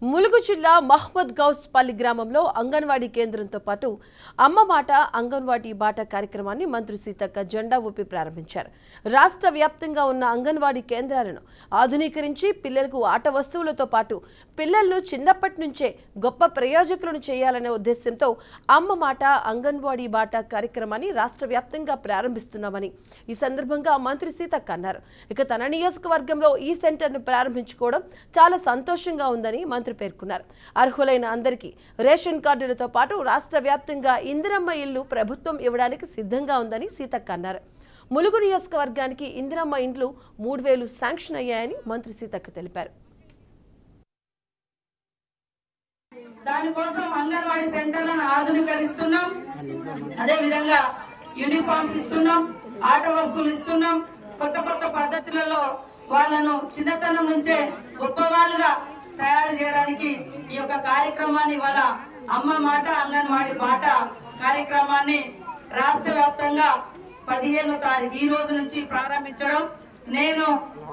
ములుగు జిల్లా మహమ్మద్ గౌస్ పల్లి గ్రామంలో అంగన్వాడీ కేంద్రంతో పాటు అమ్మ మాట అంగన్వాడీ బాట కార్యక్రమాన్ని మంత్రి సీతక్క జెండా ఊపి ప్రారంభించారు. రాష్ట్ర వ్యాప్తంగా ఉన్న అంగన్వాడీ కేంద్రాలను ఆధునీకరించి పిల్లలకు ఆట వస్తువులతో పాటు పిల్లలను చిన్నప్పటి నుంచే గొప్ప ప్రయోజకులను చేయాలనే ఉద్దేశంతో అమ్మ మాట అంగన్వాడీ బాట కార్యక్రమాన్ని రాష్ట్ర వ్యాప్తంగా ప్రారంభిస్తున్నామని ఈ సందర్భంగా మంత్రి సీతక్క అన్నారు. ఇక తన నియోజకవర్గంలో ఈ సెంటర్ను ప్రారంభించుకోవడం చాలా సంతోషంగా ఉందని మంత్రి పేర్కొన్నారు. అర్హులైన అందరికీ రేషన్ కార్డులతో పాటు రాష్ట్ర వ్యాప్తంగా ఇందిరమ్మ ఇళ్లు ప్రభుత్వం ఇవ్వడానికి సిద్ధంగా ఉందని సీతక్క అన్నారు. ములుగు నియోజకవర్గానికి ఇందిరమ్మ ఇండ్లు 3000 శాంక్షన్ అయ్యాయని మంత్రి సీతక్క తెలిపారు. దానికోసం అంగన్వాడీ సెంటర్లను ఆధునీకరిస్తున్నాం. అదే విధంగా యూనిఫామ్స్ ఇస్తున్నాం, ఆట వస్తువులు ఇస్తున్నాం. కొత్త కొత్త పద్ధతులలో వాళ్ళను చిన్నతనం నుంచే గొప్ప వాళ్ళుగా తయారు చేయడానికి ఈ యొక్క కార్యక్రమాన్ని ఇవాళ అమ్మ మాట అంగన్వాడీ బాట కార్యక్రమాన్ని రాష్ట్ర వ్యాప్తంగా 15వ తారీఖు ఈ రోజు నుంచి ప్రారంభించడం, నేను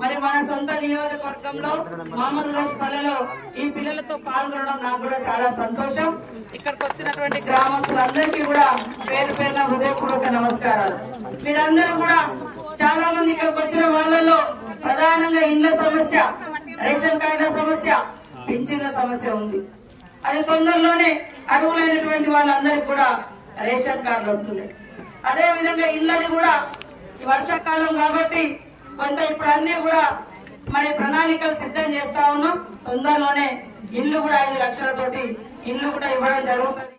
మరి మన సొంత నియోజకవర్గంలో మహమ్మద్ గౌస్ పల్లెలో ఈ పిల్లలతో పాల్గొనడం నాకు కూడా చాలా సంతోషం. ఇక్కడికి వచ్చినటువంటి గ్రామస్తులందరికీ కూడా పేరు పేరున హృదయపూర్వక నమస్కారాలు. మీరందరూ కూడా చాలా మంది ఇక్కడికి వచ్చిన వాళ్ళలో ప్రధానంగా ఇండ్ల సమస్య, రేషన్ కార్డుల సమస్య, పింఛన్ల సమస్య ఉంది. అది తొందరలోనే అర్హులైనటువంటి వాళ్ళందరికీ కూడా రేషన్ కార్డులు వస్తున్నాయి. అదే విధంగా ఇళ్ళది కూడా వర్షాకాలం కాబట్టి కొంత ఇప్పుడు అన్ని కూడా మరి ప్రణాళికలు సిద్ధం చేస్తా ఉన్నాం. తొందరలోనే ఇల్లు కూడా 5 లక్షలతోటి ఇల్లు కూడా ఇవ్వడం జరుగుతుంది.